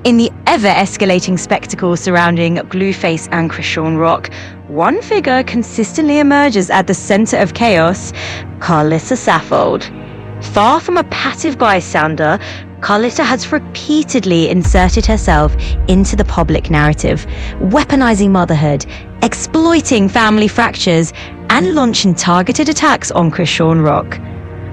In the ever-escalating spectacle surrounding Blueface and Krishan Rock, one figure consistently emerges at the center of chaos: Carlissa Saffold. Far from a passive bystander, Carlissa has repeatedly inserted herself into the public narrative, weaponizing motherhood, exploiting family fractures, and launching targeted attacks on Krishan Rock.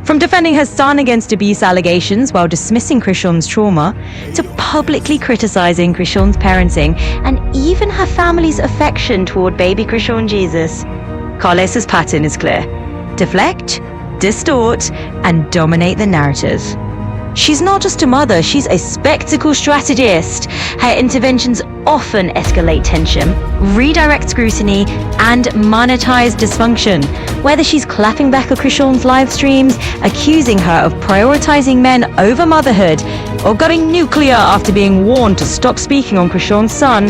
From defending her son against abuse allegations while dismissing Krishan's trauma, to publicly criticizing Krishan's parenting and even her family's affection toward baby Krishan Jesus, Carlissa's pattern is clear: deflect, distort, and dominate the narrative. She's not just a mother, she's a spectacle strategist. Her interventions often escalate tension, redirect scrutiny, and monetize dysfunction. Whether she's clapping back at Krishan's live streams, accusing her of prioritizing men over motherhood, or going nuclear after being warned to stop speaking on Krishan's son,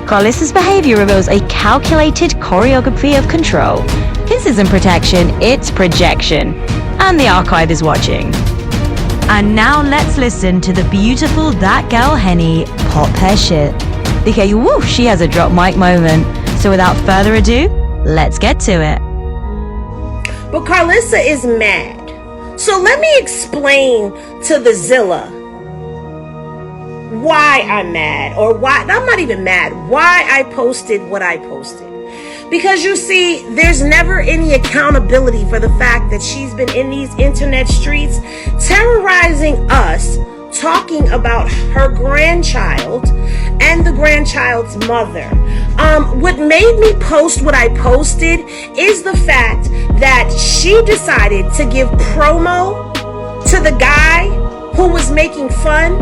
Carlissa's behavior reveals a calculated choreography of control. This isn't protection, it's projection. And the archive is watching. And now let's listen to the beautiful That Girl Henny pop her shit. Okay, woo, she has a drop mic moment. So without further ado, let's get to it. But Carlissa is mad. So let me explain to the Zilla why I'm mad, or why, I'm not even mad, why I posted what I posted. Because you see, there's never any accountability for the fact that she's been in these internet streets terrorizing us, talking about her grandchild and the grandchild's mother. What made me post what I posted is the fact that she decided to give promo to the guy who was making fun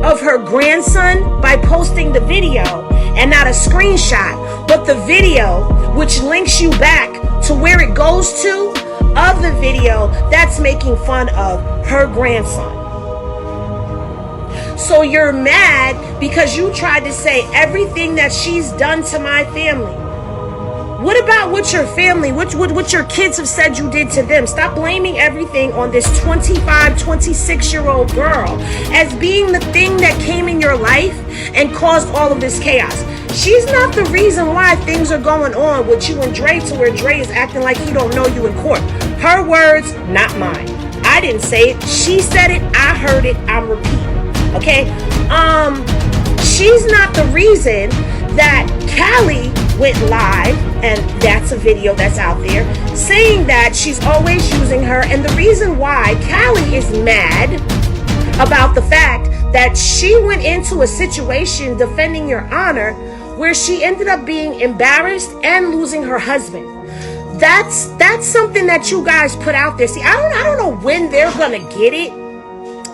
of her grandson by posting the video, and not a screenshot, but the video, which links you back to where it goes to of the video that's making fun of her grandson. So you're mad because you tried to say everything that she's done to my family. What about what your family, what your kids have said you did to them? Stop blaming everything on this 25, 26-year-old girl as being the thing that came in your life and caused all of this chaos. She's not the reason why things are going on with you and Dre, to where Dre is acting like he don't know you in court. Her words, not mine. I didn't say it. She said it. I heard it. I'm repeating. Okay? She's not the reason that Callie went live, and that's a video that's out there, saying that she's always using her. And the reason why Callie is mad about the fact that she went into a situation defending your honor where she ended up being embarrassed and losing her husband. That's something that you guys put out there. See, I don't know when they're gonna get it,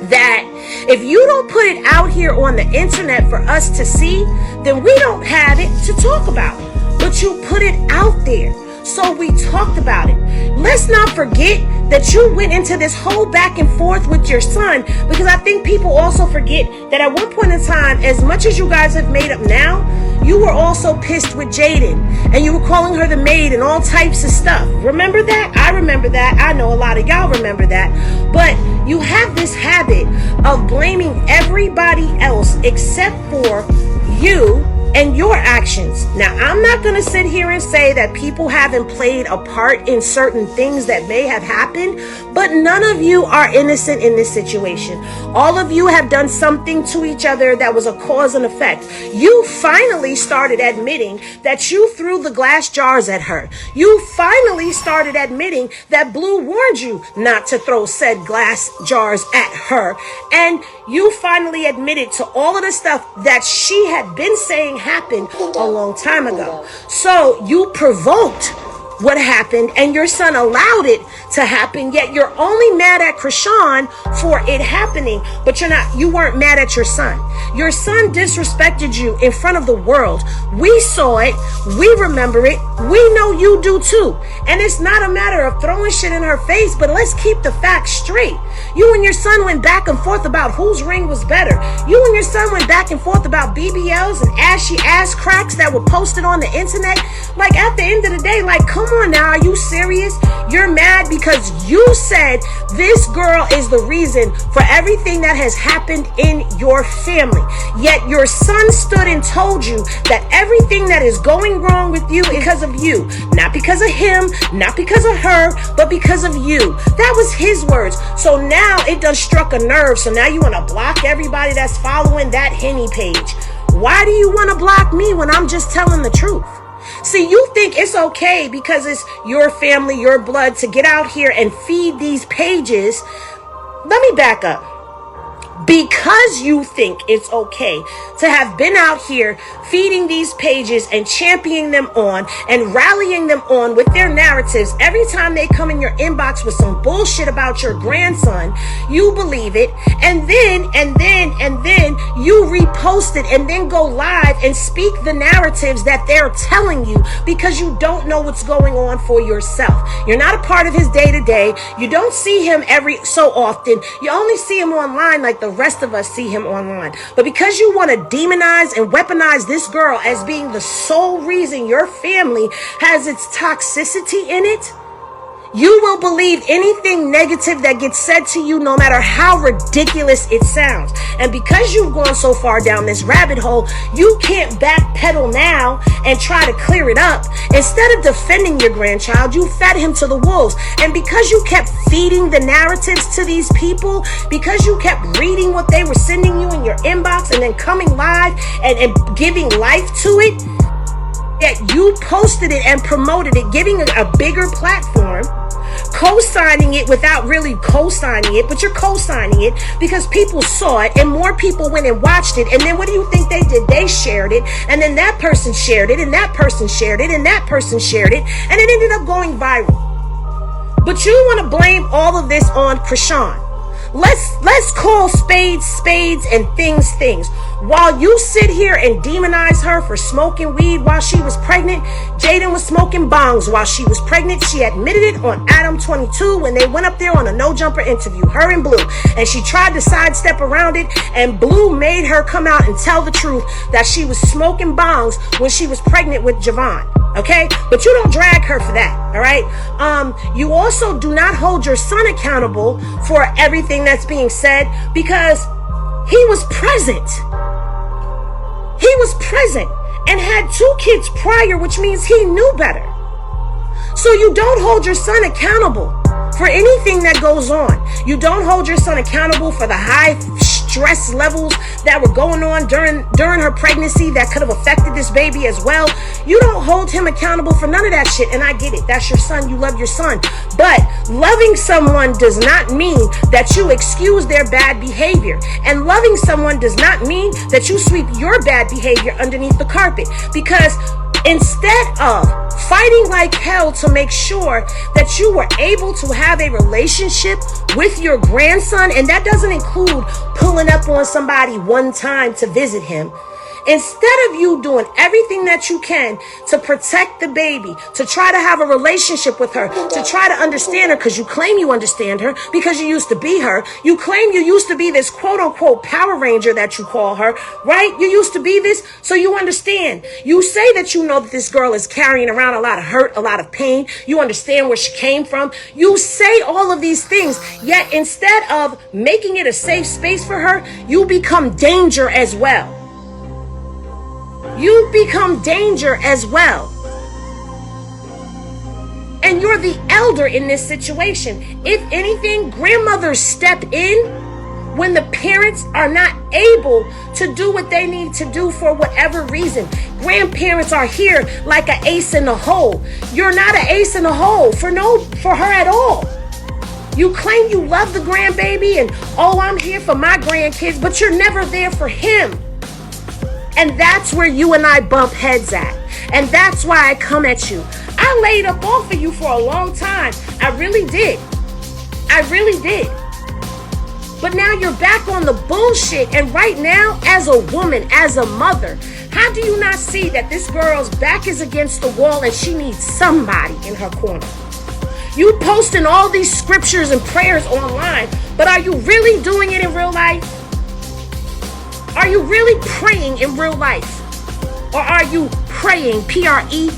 that if you don't put it out here on the internet for us to see, then we don't have it to talk about. But you put it out there, so we talked about it. Let's not forget that you went into this whole back and forth with your son, because I think people also forget that at one point in time, as much as you guys have made up now, you were also pissed with Jaden, and you were calling her the maid and all types of stuff. Remember that? I remember that. I know a lot of y'all remember that. But you have this habit of blaming everybody else except for you and your actions. Now, I'm not going to sit here and say that people haven't played a part in certain things that may have happened, but none of you are innocent in this situation. All of you have done something to each other that was a cause and effect. You finally started admitting that you threw the glass jars at her. You finally started admitting that Blue warned you not to throw said glass jars at her. And you finally admitted to all of the stuff that she had been saying happened a long time ago. So you provoked what happened, and your son allowed it to happen, yet you're only mad at Krishan for it happening, but you weren't mad at your son. Your son disrespected you in front of the world. We saw it, we remember it, we know you do too. And it's not a matter of throwing shit in her face, but let's keep the facts straight. You and your son went back and forth about whose ring was better. You and your son went back and forth about BBLs and ashy ass cracks that were posted on the internet. Like, at the end of the day, like, come on now, are you serious? You're mad because you said this girl is the reason for everything that has happened in your family. Yet your son stood and told you that everything that is going wrong with you is because of you. Not because of him, not because of her, but because of you. That was his words. So now it done struck a nerve. So now you want to block everybody that's following that Henny page. Why do you want to block me when I'm just telling the truth? See, you think it's okay because it's your family, your blood, to get out here and feed these pages. Let me back up. Because you think it's okay to have been out here feeding these pages and championing them on and rallying them on with their narratives, every time they come in your inbox with some bullshit about your grandson, you believe it, and then you repost it and then go live and speak the narratives that they're telling you because you don't know what's going on for yourself. You're not a part of his day-to-day. You don't see him every so often. You only see him online like the rest of us see him online. But because you want to demonize and weaponize this girl as being the sole reason your family has its toxicity in it, you will believe anything negative that gets said to you, no matter how ridiculous it sounds. And because you've gone so far down this rabbit hole, you can't backpedal now and try to clear it up. Instead of defending your grandchild, you fed him to the wolves. And because you kept feeding the narratives to these people, because you kept reading what they were sending you in your inbox and then coming live and giving life to it, that you posted it and promoted it, giving it a bigger platform, co-signing it without really co-signing it, but you're co-signing it because people saw it and more people went and watched it. And then what do you think they did? They shared it, and then that person shared it, and that person shared it, and that person shared it, and it ended up going viral. But you want to blame all of this on Krishan. Let's call spades spades and things things. While you sit here and demonize her for smoking weed while she was pregnant, Jaden was smoking bongs while she was pregnant. She admitted it on Adam 22 when they went up there on a No Jumper interview, her and Blue. And she tried to sidestep around it, and Blue made her come out and tell the truth that she was smoking bongs when she was pregnant with Javon. Okay? But you don't drag her for that. All right? You also do not hold your son accountable for everything that's being said because he was present. He was present and had 2 kids prior, which means he knew better. So you don't hold your son accountable for anything that goes on. You don't hold your son accountable for the high stress levels that were going on during her pregnancy that could have affected this baby as well. You don't hold him accountable for none of that shit. And I get it. That's your son. You love your son. But loving someone does not mean that you excuse their bad behavior. And loving someone does not mean that you sweep your bad behavior underneath the carpet. Because instead of fighting like hell to make sure that you were able to have a relationship with your grandson, and that doesn't include pulling up on somebody one time to visit him, instead of you doing everything that you can to protect the baby, to try to have a relationship with her, to try to understand her, because you claim you understand her because you used to be her. You claim you used to be this quote-unquote Power Ranger that you call her, right? You used to be this, so you understand. You say that you know that this girl is carrying around a lot of hurt, a lot of pain. You understand where she came from. You say all of these things, yet instead of making it a safe space for her, you become danger as well. You become danger as well. And you're the elder in this situation. If anything, grandmothers step in when the parents are not able to do what they need to do for whatever reason. Grandparents are here like an ace in the hole. You're not an ace in the hole for her at all. You claim you love the grandbaby and, oh, I'm here for my grandkids, but you're never there for him. And that's where you and I bump heads at. And that's why I come at you. I laid up off of you for a long time. I really did. I really did. But now you're back on the bullshit. And right now, as a woman, as a mother, how do you not see that this girl's back is against the wall and she needs somebody in her corner? You posting all these scriptures and prayers online, but are you really doing it in real life? Are you really praying in real life? Or are you praying, praying,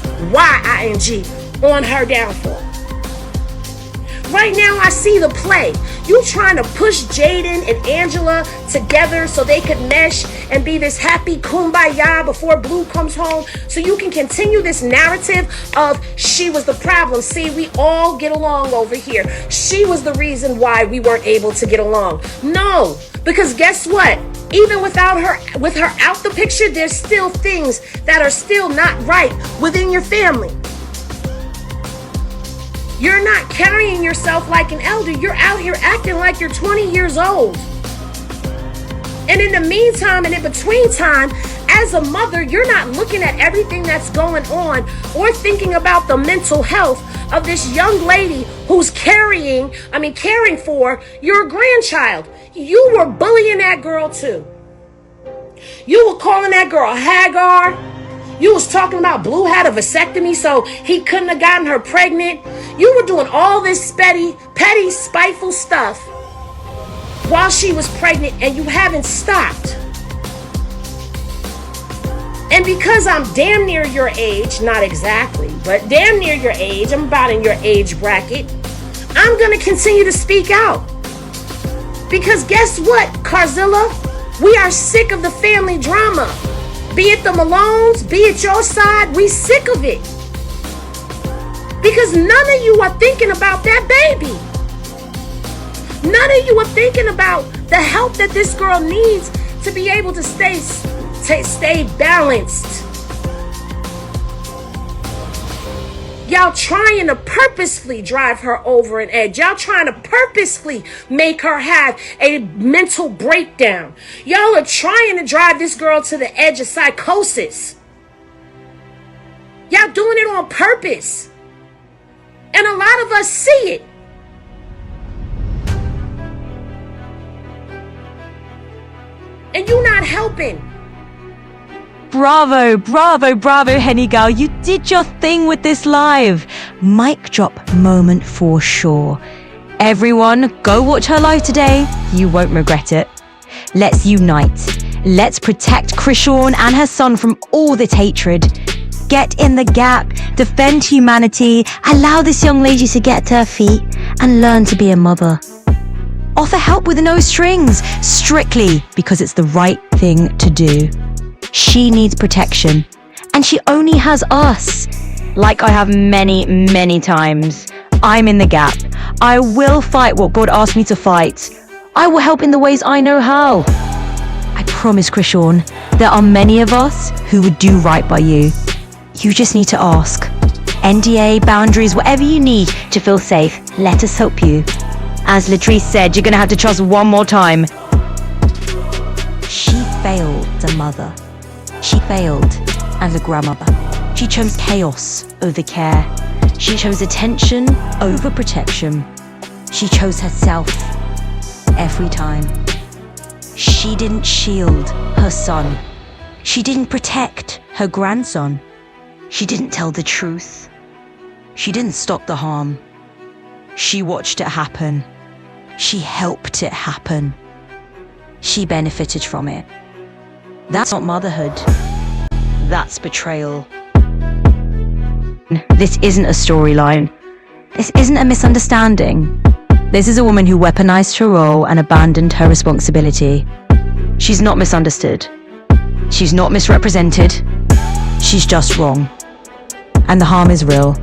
on her downfall. Right now, I see the play. You trying to push Jaden and Angela together so they could mesh and be this happy kumbaya before Blue comes home, so you can continue this narrative of she was the problem. See, we all get along over here. She was the reason why we weren't able to get along. No, because guess what? Even with her out the picture, there's still things that are still not right within your family. You're not carrying yourself like an elder. You're out here acting like you're 20 years old. And in the meantime and in between time, as a mother, you're not looking at everything that's going on or thinking about the mental health of this young lady who's caring for your grandchild. You were bullying that girl too. You were calling that girl Hagar. You was talking about Blue had a vasectomy so he couldn't have gotten her pregnant. You were doing all this petty, spiteful stuff while she was pregnant, and you haven't stopped. And because I'm damn near your age, not exactly, but damn near your age, I'm about in your age bracket, I'm going to continue to speak out. Because guess what, Carzilla? We are sick of the family drama. Be it the Malones, be it your side, we sick of it. Because none of you are thinking about that baby. None of you are thinking about the help that this girl needs to be able to stay balanced. Y'all trying to purposefully drive her over an edge. Y'all trying to purposefully make her have a mental breakdown. Y'all are trying to drive this girl to the edge of psychosis. Y'all doing it on purpose. And a lot of us see it. And you're not helping. Bravo, bravo, bravo, Henny girl. You did your thing with this live. Mic drop moment for sure. Everyone, go watch her live today. You won't regret it. Let's unite. Let's protect Krishawn and her son from all this hatred. Get in the gap, defend humanity, allow this young lady to get to her feet and learn to be a mother. Offer help with no strings, strictly because it's the right thing to do. She needs protection, and she only has us. Like I have many, many times. I'm in the gap. I will fight what God asked me to fight. I will help in the ways I know how. I promise, Krishawn, there are many of us who would do right by you. You just need to ask. NDA, boundaries, whatever you need to feel safe, let us help you. As Latrice said, you're going to have to trust one more time. She failed as a mother. She failed as a grandmother. She chose chaos over care. She chose attention over protection. She chose herself every time. She didn't shield her son. She didn't protect her grandson. She didn't tell the truth. She didn't stop the harm. She watched it happen. She helped it happen. She benefited from it. That's not motherhood. That's betrayal. This isn't a storyline. This isn't a misunderstanding. This is a woman who weaponized her role and abandoned her responsibility. She's not misunderstood. She's not misrepresented. She's just wrong. And the harm is real.